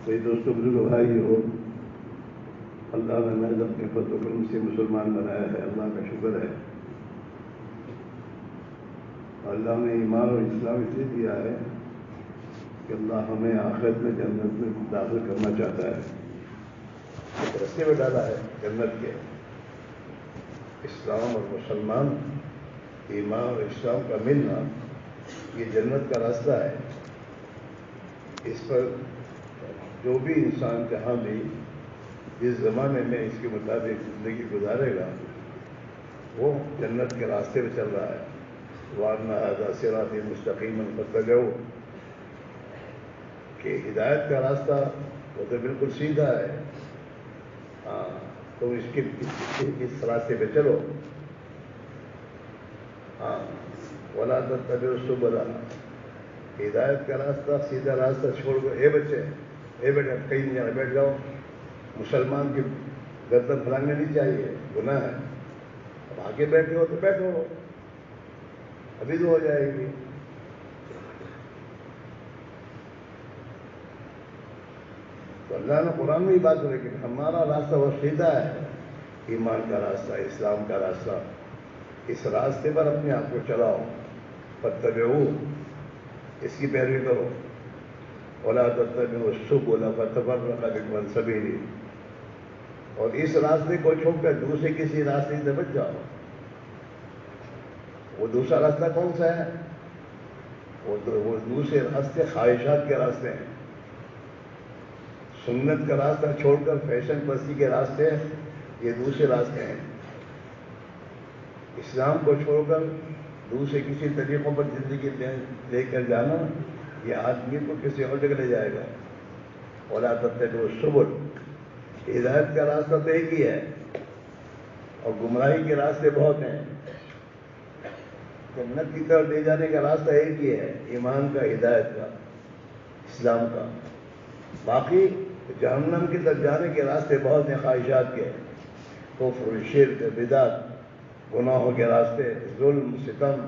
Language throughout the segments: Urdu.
میرے دوستوں بزرگ بھائی ہو، اللہ نے محض اپنے فضل و کرم سے مسلمان بنایا ہے، اللہ کا شکر ہے۔ اللہ نے ایمان اور اسلام اس لیے دیا ہے کہ اللہ ہمیں آخرت میں جنت میں داخل کرنا چاہتا ہے، ایک رستے میں ڈالا ہے جنت کے۔ اسلام اور مسلمان، ایمان اور اسلام کا ملنا یہ جنت کا راستہ ہے۔ اس پر جو بھی انسان جہاں بھی جس زمانے میں اس کے مطابق زندگی گزارے گا وہ جنت کے راستے پہ چل رہا ہے۔ وَأَنَّ هَذَا صِرَاطِي مُسْتَقِيمًا فَاتَّبِعُوهُ، کہ ہدایت کا راستہ وہ تو بالکل سیدھا ہے، ہاں تم اس راستے پہ چلو۔ ہاں وَلَا تَتَّبِعُوا السُّبُلَ، ہدایت کا راستہ سیدھا راستہ چھوڑ کر اے بچے، اے بیٹا کہیں نہیں جانا، بیٹھ جاؤ۔ مسلمان کی گردن پھلانگنا نہیں چاہیے، گناہ ہے۔ اب آگے بیٹھے ہو تو بیٹھو، ابھی تو ہو جائے گی۔ تو اللہ نے قرآن میں یہ بات بولی کہ ہمارا راستہ وہ سیدھا ہے، ایمان کا راستہ، اسلام کا راستہ۔ اس راستے پر اپنے آپ کو چلاؤ، فَاتَّبِعُوهُ، اس کی پیروی کرو۔ وَلَا تَتَّبِعُوا السُّبُلَ فَتَفَرَّقَ بِكُمْ عَنْ سَبِيلِهِ، اور اس راستے کو چھوڑ کر دوسرے کسی راستے سے بچ جاؤ۔ وہ دوسرا راستہ کون سا ہے؟ وہ دوسرے راستے خواہشات کے راستے ہیں۔ سنت کا راستہ چھوڑ کر فیشن پرستی کے راستے، یہ دوسرے راستے ہیں۔ اسلام کو چھوڑ کر دوسرے کسی طریقوں پر زندگی لے کر جانا یہ آدمی کو کسی اور جگہ لے جائے گا۔ وَلَا تَتَّبِعُوا السُّبُلَ، ہدایت کا راستہ تو ایک ہی ہے اور گمراہی کے راستے بہت ہیں۔ جنت کی طرف لے جانے کا راستہ ایک ہی ہے، ایمان کا، ہدایت کا، اسلام کا۔ باقی جہنم کی طرف جانے کے راستے بہت ہیں، خواہشات کے، کفر، شرک، بدعت، گناہوں کے راستے، ظلم، ستم،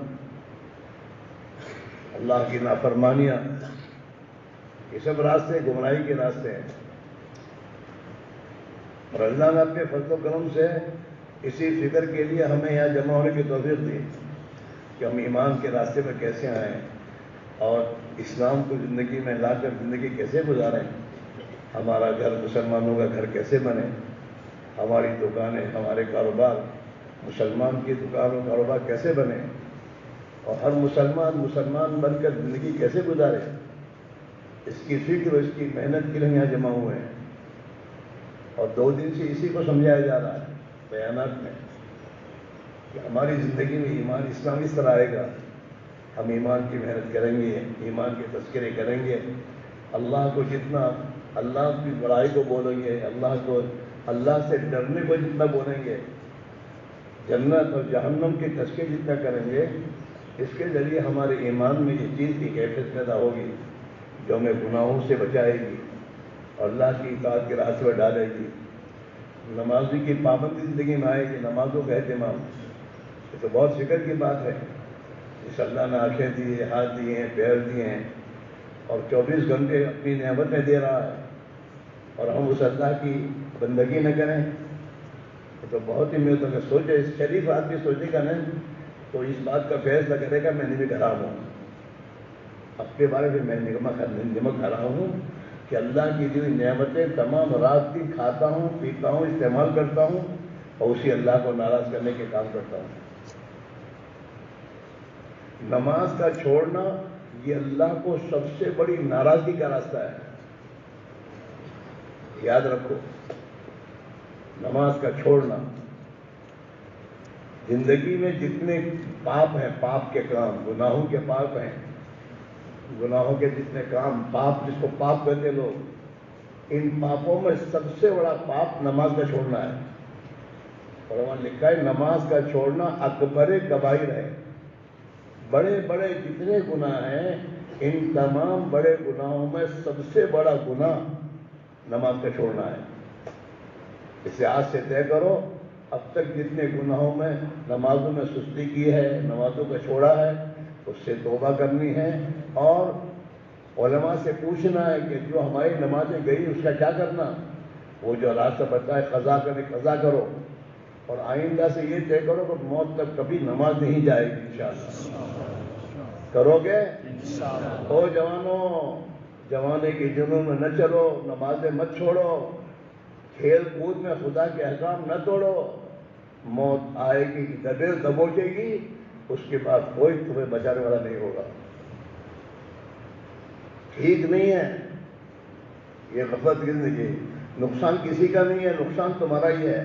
اللہ کی نافرمانیاں، یہ سب راستے گمراہی کے راستے ہیں۔ اور اللہ نے اپنے فضل و کرم سے اسی فکر کے لیے ہمیں یہاں جمع ہونے کی توفیق دی کہ ہم ایمان کے راستے پر کیسے آئیں اور اسلام کو زندگی میں لا کر زندگی کیسے گزاریں، ہمارا گھر مسلمانوں کا گھر کیسے بنے، ہماری دکانیں، ہمارے کاروبار مسلمان کی دکان و کاروبار کیسے بنے، اور ہر مسلمان بن کر زندگی کیسے گزارے، اس کی فکر اور اس کی محنت کے لیے یہاں جمع ہوئے ہیں۔ اور 2 دن سے اسی کو سمجھایا جا رہا ہے بیانات میں کہ ہماری زندگی میں ایمان اسلام اس طرح آئے گا، ہم ایمان کی محنت کریں گے، ایمان کے تذکرے کریں گے، اللہ کو جتنا، اللہ کی بڑائی کو بولیں گے، اللہ سے ڈرنے کو جتنا بولیں گے، جنت اور جہنم کے تذکرے جتنا کریں گے، اس کے ذریعے ہمارے ایمان میں یہ چیز کی کیفیت پیدا ہوگی جو ہمیں گناہوں سے بچائے گی اور اللہ کی اطاعت کے راستے پر ڈالے گی۔ نمازی کی پابندی زندگی میں آئے گی، نمازوں کا اہتمام، یہ تو بہت فکر کی بات ہے۔ جس اللہ نے آنکھیں دی ہیں، ہاتھ دیے ہیں، پیر دیے ہیں اور 24 گھنٹے اپنی نعمتیں دے رہا ہے، اور ہم اس اللہ کی بندگی نہ کریں، یہ تو بہت ہی میرے تو سوچے، اس شریف آدمی سوچے گا نہیں تو اس بات کا فیصلہ کرے گا میں نمک حرام ہوں، اپنے بارے میں نمک حرام ہوں کہ اللہ کی دی ہوئی نعمتیں تمام رات دن کھاتا ہوں، پیتا ہوں، استعمال کرتا ہوں اور اسی اللہ کو ناراض کرنے کے کام کرتا ہوں۔ نماز کا چھوڑنا یہ اللہ کو سب سے بڑی ناراضگی کا راستہ ہے، یاد رکھو۔ نماز کا چھوڑنا، زندگی میں جتنے پاپ ہیں، پاپ کے کام، گناہوں کے پاپ ہیں، گناہوں کے جتنے کام، پاپ جس کو پاپ کہتے لوگ، ان پاپوں میں سب سے بڑا پاپ نماز کا چھوڑنا ہے۔ اور وہاں لکھا ہے نماز کا چھوڑنا اکبر کبائر ہے۔ بڑے بڑے جتنے گناہ ہیں، ان تمام بڑے گناہوں میں سب سے بڑا گناہ نماز کا چھوڑنا ہے۔ اسے آج سے طے کرو، اب تک جتنے گناہوں میں، نمازوں میں سستی کی ہے، نمازوں کا چھوڑا ہے، اس سے توبہ کرنی ہے اور علماء سے پوچھنا ہے کہ جو ہماری نمازیں گئی اس کا کیا کرنا. وہ جو راستہ بتا ہے قضا کرنے قضا کرو، اور آئندہ سے یہ طے کرو کہ موت تک کبھی نماز نہیں جائے گی انشاءاللہ. کرو گے؟ او جوانوں، جوانے کی جنوں میں نہ چلو، نمازیں مت چھوڑو، کھیل کود میں خدا کے احکام نہ توڑو. موت آئے گی، دبوچے گی، اس کے بعد کوئی تمہیں بچانے والا نہیں ہوگا. ٹھیک نہیں ہے یہ غفلت کی زندگی. نقصان کسی کا نہیں ہے، نقصان تمہارا ہی ہے.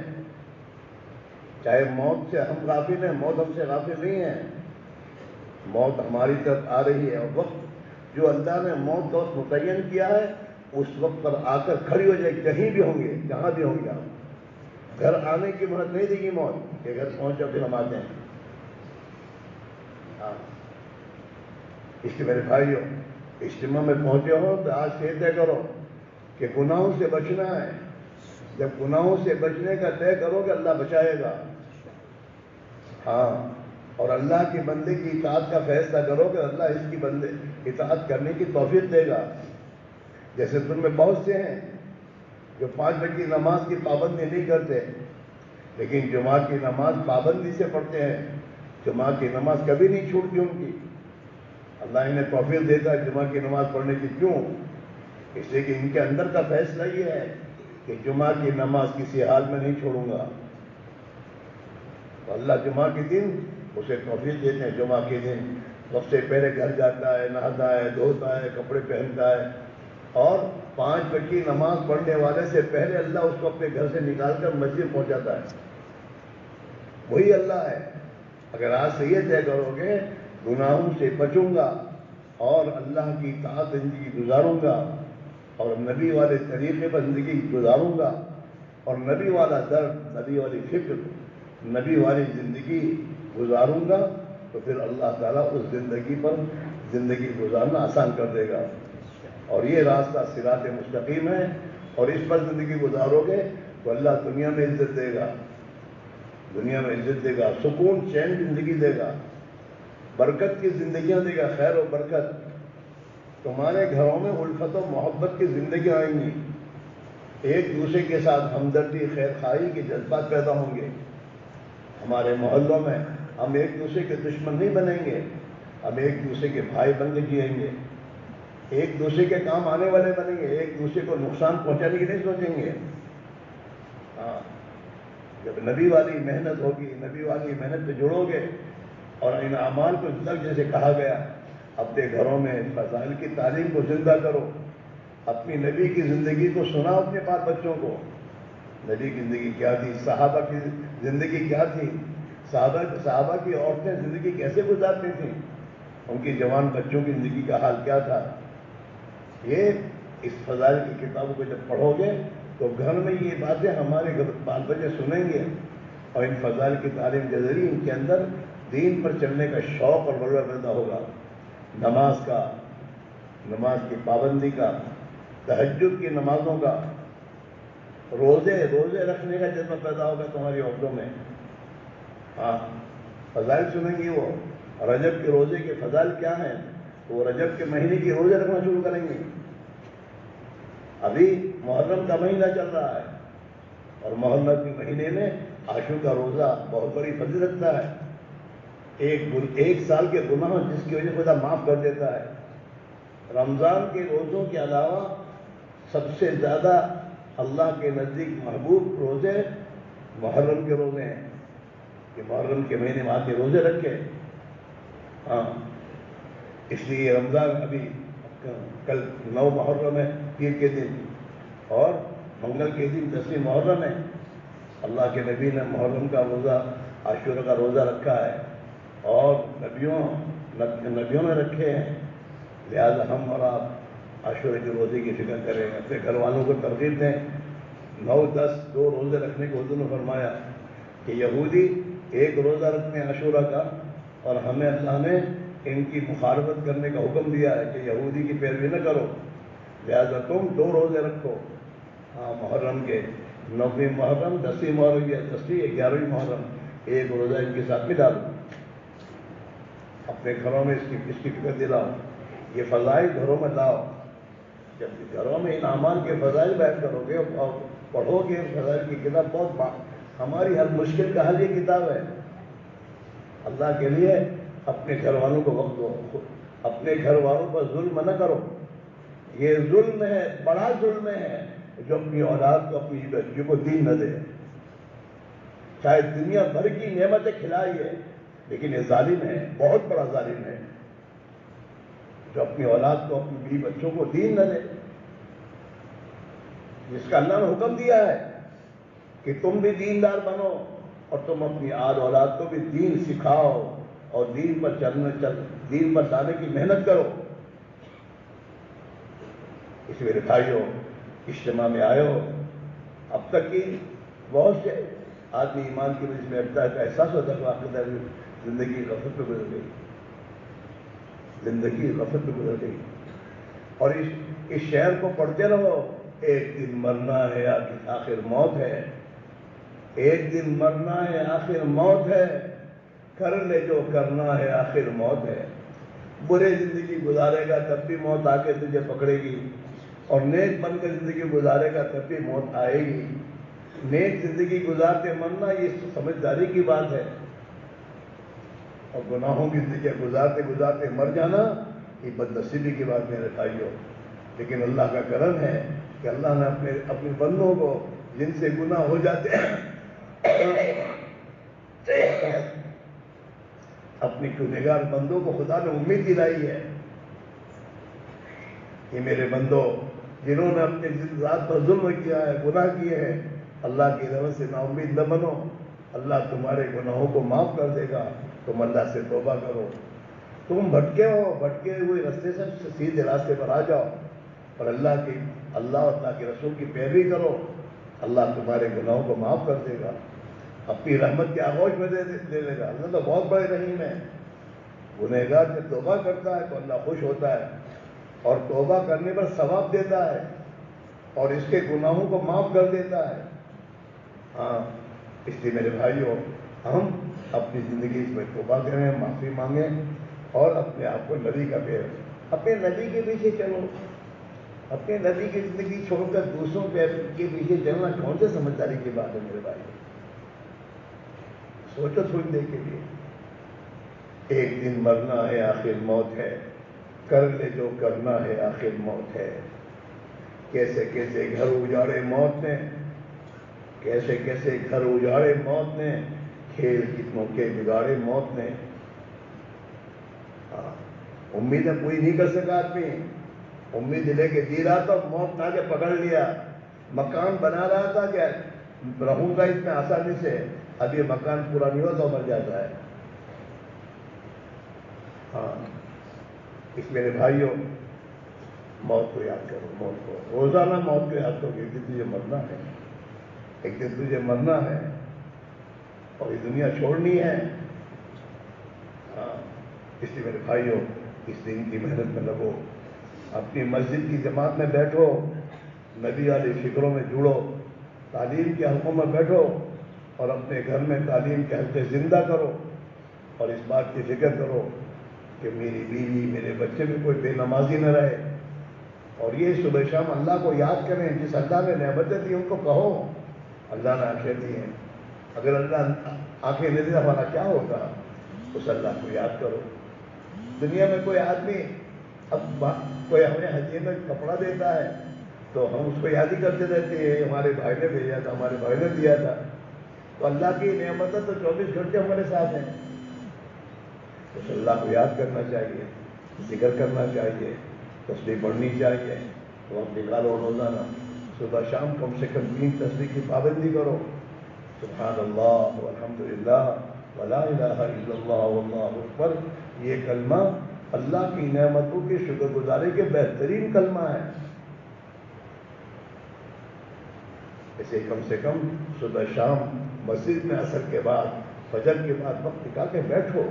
چاہے موت سے ہم غافل ہیں، موت ہم سے غافل نہیں ہے. موت ہماری طرف آ رہی ہے، اور وقت جو اللہ نے موت کا وقت متعین کیا ہے اس وقت پر آ کر کھڑی ہو جائے. کہیں بھی ہوں گے، جہاں بھی ہوں گے آپ، گھر آنے کی مہلت نہیں دے گی موت کہ گھر پہنچو پھر ہم آتے ہیں. اس کے میرے بھائیوں، اجتماع میں پہنچے ہو تو آج سے طے کرو کہ گناہوں سے بچنا ہے. جب گناہوں سے بچنے کا طے کرو کہ اللہ بچائے گا. ہاں، اور اللہ کے بندے کی اطاعت کا فیصلہ کرو کہ اللہ اس کی بندے اطاعت کرنے کی توفیق دے گا. جیسے تم میں بہت سے ہیں جو 5 وقت کی نماز کی پابندی نہیں کرتے، لیکن جمعہ کی نماز پابندی سے پڑھتے ہیں. جمعہ کی نماز کبھی نہیں چھوٹتی ان کی. اللہ انہیں توفیق دیتا ہے جمعہ کی نماز پڑھنے کی. کیوں؟ اس لیے کہ ان کے اندر کا فیصلہ یہ ہے کہ جمعہ کی نماز کسی حال میں نہیں چھوڑوں گا. تو اللہ جمعہ کے دن اسے توفیق دیتے ہیں. جمعہ کے دن وقت سے پہلے گھر جاتا ہے، نہاتا ہے، دھوتا ہے، کپڑے پہنتا ہے، اور 5 وقت کی نماز پڑھنے والے سے پہلے اللہ اس کو اپنے گھر سے نکال کر مسجد پہنچاتا ہے. وہی اللہ ہے. اگر آج سے یہ طے کرو گے گناہوں سے بچوں گا اور اللہ کی اطاعت زندگی گزاروں گا، اور نبی والے طریقے پر زندگی گزاروں گا، اور نبی والا درد، نبی والی فکر، نبی والی زندگی گزاروں گا، تو پھر اللہ تعالیٰ اس زندگی پر زندگی گزارنا آسان کر دے گا. اور یہ راستہ صراط مستقیم ہے، اور اس پر زندگی گزارو گے تو اللہ دنیا میں عزت دے گا، دنیا میں عزت دے گا، سکون چین زندگی دے گا، برکت کی زندگیاں دے گا، خیر و برکت. تمہارے گھروں میں الفت و محبت کی زندگیاں آئیں گی. ایک دوسرے کے ساتھ ہمدردی، خیر خواہی کے جذبات پیدا ہوں گے. ہمارے محلوں میں ہم ایک دوسرے کے دشمن نہیں بنیں گے، ہم ایک دوسرے کے بھائی بن کے جئیں گے، ایک دوسرے کے کام آنے والے بنیں گے، ایک دوسرے کو نقصان پہنچانے کی نہیں سوچیں گے. ہاں، جب نبی والی محنت ہوگی، نبی والی محنت پہ جڑو گے، اور ان اعمال کو جیسے کہا گیا اپنے گھروں میں فضائل کی تعلیم کو زندہ کرو. اپنی نبی کی زندگی کو سناؤ اپنے بال بچوں کو. نبی کی زندگی کیا تھی، صحابہ کی زندگی کیا تھی، صحابہ کی عورتیں زندگی کیسے گزارتی تھیں، ان کی جوان بچوں کی زندگی کا حال کیا تھا. یہ اس فضائل کی کتابوں کو جب پڑھو گے تو گھر میں یہ باتیں ہمارے بال بچے سنیں گے، اور ان فضائل کی تعلیم کے ذریعے ان کے اندر دین پر چلنے کا شوق اور غلبہ پیدا ہوگا. نماز کا، نماز کی پابندی کا، تہجد کی نمازوں کا، روزے رکھنے کا جذبہ پیدا ہوگا تمہاری عورتوں میں. ہاں، فضائل سنیں گی وہ. رجب کے روزے کے فضائل کیا ہیں، تو وہ رجب کے مہینے کی روزے رکھنا شروع کریں گے. ابھی محرم کا مہینہ چل رہا ہے، اور محرم کے مہینے میں عاشور کا روزہ بہت بڑی فضیلت رکھتا ہے. ایک سال کے گناہ جس کی وجہ سے خدا معاف کر دیتا ہے. رمضان کے روزوں کے علاوہ سب سے زیادہ اللہ کے نزدیک محبوب روزے محرم کے روزے ہیں، کہ محرم کے مہینے میں آ کے روزے رکھے. ہاں، اس لیے رمضان ابھی کل 9 محرم ہے، پیر کے دن، اور منگل کے دن 10 محرم ہے. اللہ کے نبی نے محرم کا روزہ، عاشورہ کا روزہ رکھا ہے، اور نبیوں نے رکھے ہیں. لہذا ہم اور آپ عاشورہ کے روزے کی فکر کریں، اپنے گھر والوں کو ترغیب دیں. 9، 10 2 روزے رکھنے کو حضور نے فرمایا کہ یہودی ایک روزہ رکھتے ہیں عاشورہ کا، اور ہمیں اللہ نے ان کی مخالفت کرنے کا حکم دیا ہے کہ یہودی کی پیروی نہ کرو، لہذا تم 2 روزے رکھو. ہاں، محرم کے 9ویں محرم، 10ویں محرم یا 10ویں 11ویں محرم، ایک روزہ ان کے ساتھ میں ڈالو. اپنے گھروں میں اس کی فکر دلاؤ. یہ فضائل گھروں میں لاؤ. جب گھروں میں ان اعمال کے فضائل بیان کرو گے اور پڑھو گے فضائل کی کتاب، بہت ہماری ہر مشکل کا حل یہ کتاب ہے. اللہ کے لیے اپنے گھر والوں کو وقت دو، اپنے گھر والوں پر ظلم نہ کرو. یہ ظلم ہے، بڑا ظلم ہے جو اپنی اولاد کو، اپنی بچیوں کو دین نہ دے. چاہے دنیا بھر کی نعمتیں کھلائی ہے، لیکن یہ ظالم ہے، بہت بڑا ظالم ہے جو اپنی اولاد کو، اپنی بیوی بچوں کو دین نہ دے. جس کا اللہ نے حکم دیا ہے کہ تم بھی دیندار بنو اور تم اپنی آل اولاد کو بھی دین سکھاؤ اور دین پر دین پر لانے کی محنت کرو. اس میرے بھائیوں، اجتماع میں آئے ہو. اب تک کی بہت سے آدمی ایمان کی وجہ میں احساس ہوتا ہے کہ آپ کی زندگی غفلت پہ گزر گئی، زندگی غفلت پہ گزر گئی. اور اس شعر کو پڑھتے رہو، ایک دن مرنا ہے آخر موت ہے، ایک دن مرنا ہے آخر موت ہے، کر لے جو کرنا ہے آخر موت ہے. برے زندگی گزارے گا تب بھی موت آ کے تجھے پکڑے گی، اور نیک بن کے زندگی گزارے گا تب بھی موت آئے گی. نیک زندگی گزارتے مرنا یہ سمجھداری کی بات ہے، اور گناہوں کی زندگی گزارتے گزارتے مر جانا یہ بدنصیبی کی بات میرے بھائیوں. لیکن اللہ کا کرم ہے کہ اللہ نے اپنے بندوں کو جن سے گناہ ہو جاتے ہیں اپنی گنہگار بندوں کو خدا نے امید دلائی ہے کہ میرے بندوں جنہوں نے اپنے ذات پر ظلم کیا ہے، گناہ کیے ہیں، اللہ کی رحمت سے نا امید نہ بنو. اللہ تمہارے گناہوں کو معاف کر دے گا. تم اللہ سے توبہ کرو. تم بھٹکے ہو، بھٹکے ہوئے راستے سے سیدھے راستے پر آ جاؤ اور اللہ اور اللہ کے رسول کی پیروی کرو. اللہ تمہارے گناہوں کو معاف کر دے گا، اپنی رحمت کے آغوش میں دے دے گا. اللہ تو بہت بڑے رحیم ہے. گنہگار جب توبہ کرتا ہے تو اللہ خوش ہوتا ہے اور توبہ کرنے پر ثواب دیتا ہے اور اس کے گناہوں کو معاف کر دیتا ہے. ہاں، اس لیے میرے بھائیوں، ہم اپنی زندگی میں توبہ کریں، معافی مانگیں اور اپنے آپ کو نبی کا پیر، اپنے نبی کے پیچھے چلو. اپنے نبی کی زندگی چھوڑ کر دوسروں کے پیچھے چلنا کون سے سمجھداری کی بات ہے میرے بھائی؟ سوچو تھوڑی دیر کے لیے. ایک دن مرنا ہے آخر موت ہے، کر لے جو کرنا ہے آخر موت ہے. کیسے کیسے گھر اجاڑے موت نے، کیسے کیسے گھر اجاڑے موت نے، کھیل کتنوں کے بگاڑے موت نے. امیدیں پوری نہیں کر سکا آدمی، امید لے کے جی رہا تھا، موت نہ کے پکڑ لیا. مکان بنا رہا تھا کہ رہوں گا اتنے آسانی سے، اب یہ مکان پورا نہیں ہوتا مر جاتا ہے. ہاں، اس میرے بھائیوں، موت کو یاد کرو. موت کو روزانہ موت کو یاد کرو. ایک دن تجھے مرنا ہے، ایک دن تجھے مرنا ہے اور یہ دنیا چھوڑنی ہے. ہاں، اس لیے میرے بھائیوں، اس دن کی محنت میں لگو. اپنی مسجد کی جماعت میں بیٹھو، نبی والی فکروں میں جڑو، تعلیم کے حلقوں میں بیٹھو اور اپنے گھر میں تعلیم کے حلقے زندہ کرو اور اس بات کی فکر کرو کہ میری بیوی، میرے بچے میں کوئی بے نمازی نہ رہے. اور یہ صبح شام اللہ کو یاد کریں. جس اللہ نے نعمتیں دی ان کو کہو اللہ نے آنکھیں دی ہیں. اگر اللہ آنکھیں نہیں دی ہمارا کیا ہوگا؟ اس اللہ کو یاد کرو. دنیا میں کوئی آدمی اب کوئی ہمیں ہدیے میں کپڑا دیتا ہے تو ہم اس کو یاد ہی کرتے رہتے ہیں، ہمارے بھائی نے بھیجا تھا، ہمارے بھائی نے دیا تھا. تو اللہ کی نعمتیں تو 24 گھنٹے ہمارے ساتھ ہیں. اس اللہ کو یاد کرنا چاہیے، ذکر کرنا چاہیے، تسبیح پڑھنی چاہیے. تو ہم نکالو روزانہ صبح شام کم سے کم 3 تسبیح کی پابندی کرو. سبحان اللہ والحمدللہ ولا الہ الا اللہ واللہ اکبر. یہ کلمہ اللہ کی نعمتوں کی شکر گزاری کے بہترین کلمہ ہے. اسے کم سے کم صبح شام مسجد میں عصر کے بعد، فجر کے بعد وقت نکال کے بیٹھو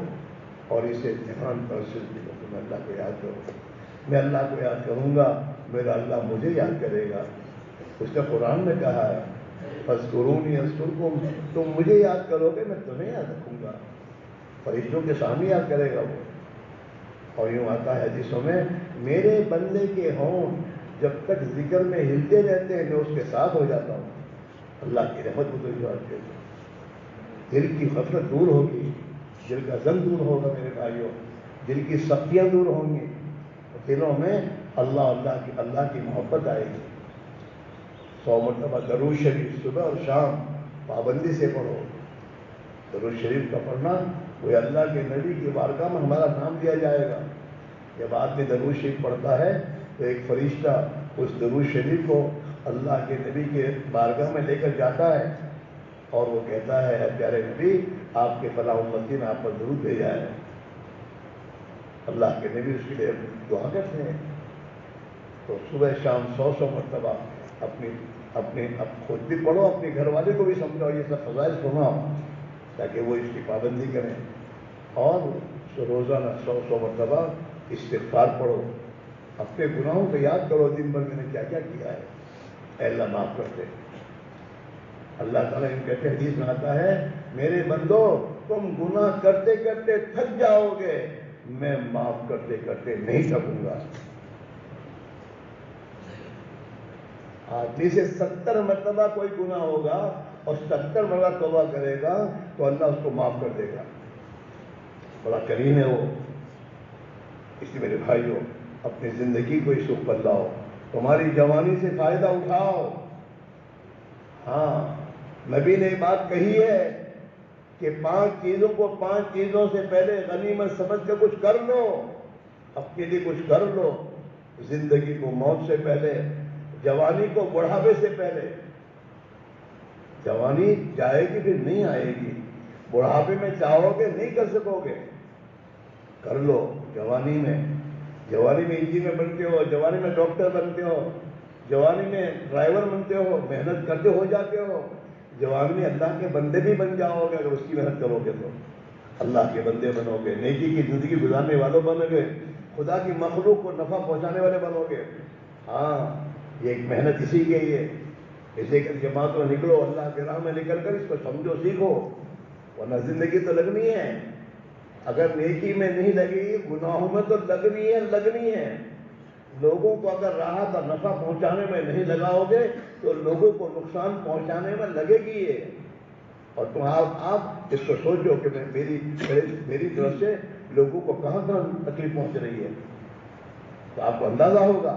اور اسے دھیان پر دلو کہ میں اللہ کو یاد کروں. میں اللہ کو یاد کروں گا، میرا اللہ مجھے یاد کرے گا. اس نے قرآن میں کہا ہے فاذکرونی اذکرکم، تم مجھے یاد کرو گے میں تمہیں یاد رکھوں گا. فرشتوں کے سامنے یاد کرے گا وہ. اور یوں آتا ہے حدیثوں میں، میرے بندے کے ہونٹ جب تک ذکر میں ہلتے رہتے ہیں میں اس کے ساتھ ہو جاتا ہوں۔ اللہ کی رحمت بزرگ کے دل کی غفلت دور ہوگی، دل کا زنگ دور ہوگا میرے بھائیوں، دل کی سختیاں دور ہوں گی، دلوں میں اللہ کی محبت آئے گی۔ 100 مرتبہ درود شریف صبح اور شام پابندی سے پڑھو۔ درود شریف کا پڑھنا وہ اللہ کے نبی کی بارگاہ میں ہمارا نام دیا جائے گا۔ جب آدمی درود شریف پڑھتا ہے تو ایک فرشتہ اس درود شریف کو اللہ کے نبی کے بارگاہ میں لے کر جاتا ہے اور وہ کہتا ہے، اے پیارے نبی، آپ کے فلاں امتی نے آپ پر درود بھیجا ہے۔ اللہ کے نبی اس کے لیے دعا کرتے ہیں۔ تو صبح شام 100 مرتبہ اپنے خود بھی پڑھو، اپنے گھر والے کو بھی سمجھاؤ، یہ سب فضائل سناؤ تاکہ وہ اس کی پابندی کریں، اور روزانہ 100 مرتبہ استغفار پڑھو، اپنے گناہوں کو یاد کرو، دن بھر میں نے کیا کیا کیا ہے، اے اللہ معاف کر دے۔ اللہ تعالیٰ ان کہتے حدیث میں آتا ہے، میرے بندو تم گناہ کرتے کرتے تھک جاؤ گے، میں معاف کرتے کرتے نہیں تھکوں گا۔ آدمی سے 70 مرتبہ کوئی گناہ ہوگا اور 70 مرتبہ توبہ کرے گا تو اللہ اس کو معاف کر دے گا، بڑا کریم ہے وہ۔ اس لیے میرے بھائیوں اپنی زندگی کو اس پر لاؤ، تمہاری جوانی سے فائدہ اٹھاؤ۔ ہاں، نبی نے بات کہی ہے کہ 5 چیزوں کو 5 چیزوں سے پہلے غنیمت سمجھ کر کچھ کر لو، اپنے لیے کچھ کر لو، زندگی کو موت سے پہلے، جوانی کو بڑھاپے سے پہلے۔ جوانی جائے گی پھر نہیں آئے گی، بڑھاپے میں چاہو گے نہیں کر سکو گے، کر لو جوانی میں انجینئر بنتے ہو، جوانی میں ڈاکٹر بنتے ہو، جوانی میں ڈرائیور بنتے ہو، محنت کرتے ہو جاتے ہو، جوانی میں اللہ کے بندے بھی بن جاؤ گے اگر اس کی محنت کرو گے تو، اللہ کے بندے بنو گے، نیکی کی زندگی گزارنے والوں بنو گے، خدا کی مخلوق کو نفع پہنچانے والے بنو گے۔ ہاں، یہ ایک محنت اسی کے لیے، اسے کہ جماعتوں نکلو، اللہ کے راہ میں نکل کر اس کو سمجھو سیکھو، ورنہ زندگی تو لگنی ہے۔ اگر نیکی میں نہیں لگے گی، گناہوں میں تو لگنی ہے۔ لوگوں کو اگر راحت اور نفع پہنچانے میں نہیں لگاؤ گے تو لوگوں کو نقصان پہنچانے میں لگے گی یہ۔ اور تم آپ اس کو سوچو کہ میری طرف سے لوگوں کو کہاں تکلیف پہنچ رہی ہے، تو آپ کو اندازہ ہوگا۔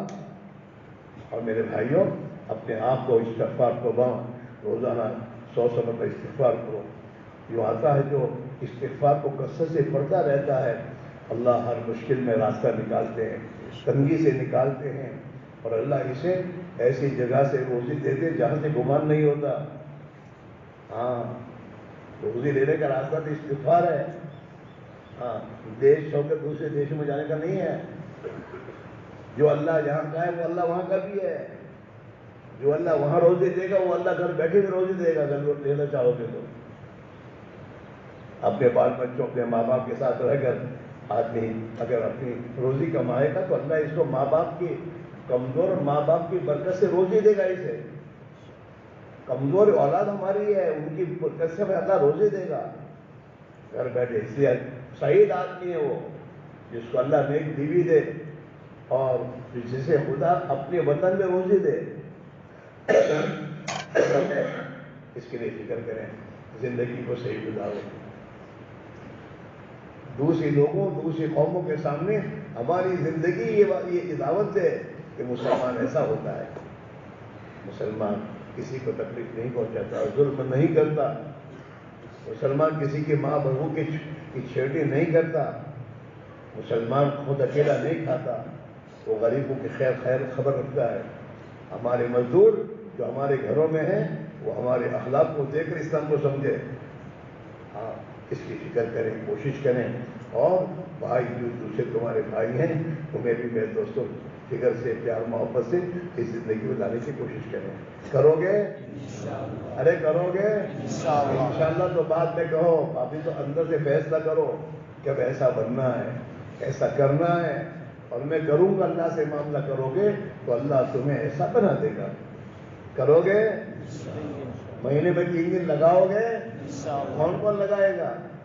اور میرے بھائیوں اپنے آپ کو استغفار توبہ روزانہ 100 مرتبہ استغفار کرو۔ یوں آتا ہے جو استغفار کو کثرت سے پڑھتا رہتا ہے، اللہ ہر مشکل میں راستہ نکالتے ہیں، تنگی سے نکالتے ہیں، اور اللہ اسے ایسی جگہ سے روزی دیتے جہاں سے گمان نہیں ہوتا۔ ہاں، روزی لینے کا راستہ تو استغفار ہے۔ ہاں، دیش چھوڑ کر دوسرے دیشوں میں جانے کا نہیں ہے۔ جو اللہ جہاں کا ہے وہ اللہ وہاں کا بھی ہے، جو اللہ وہاں روزی دے گا وہ اللہ گھر بیٹھے بھی روزی دے گا اگر لینا چاہو گے تو۔ اپنے بال بچوں اپنے ماں باپ کے ساتھ رہ کر آدمی اگر اپنی روزی کمائے گا تو اللہ اس کو ماں باپ کی کمزور ماں باپ کی برکت سے روزی دے گا۔ اسے کمزور اولاد ہماری ہے، ان کی برکت سے اللہ روزی دے گا گھر بیٹھے۔ اس لیے سعید آدمی ہے وہ جس کو اللہ نیک بیوی دے اور جسے خدا اپنے وطن میں روزی دے۔ اس کے لیے فکر کریں، زندگی کو صحیح گزارو۔ دوسری لوگوں دوسری قوموں کے سامنے ہماری زندگی یہ دعوت ہے کہ مسلمان ایسا ہوتا ہے، مسلمان کسی کو تکلیف نہیں پہنچاتا، ظلم نہیں کرتا، مسلمان کسی کی ماں بہو کی چھیڑی نہیں کرتا، مسلمان خود اکیلا نہیں کھاتا، وہ غریبوں کی خیر خبر رکھتا ہے۔ ہمارے مزدور جو ہمارے گھروں میں ہیں وہ ہمارے اخلاق کو دیکھ کر اسلام کو سمجھے۔ ہاں، اس کی فکر کریں، کوشش کریں، اور بھائی جو دوسرے تمہارے بھائی ہیں تمہیں بھی میرے دوستوں فکر سے پیار محبت سے اس زندگی میں لانے کی کوشش کریں۔ کرو گے؟ ارے کرو گے؟ انشاءاللہ تو بعد میں کہو، ابھی تو اندر سے فیصلہ کرو کہ اب ایسا بننا ہے، ایسا کرنا ہے، اور میں کروں گا اللہ سے معاملہ کرو گے تو اللہ تمہیں ایسا بنا دے گا۔ کرو گے؟ مہینے میں 3 دن لگاؤ گے؟ کون کون لگائے گا؟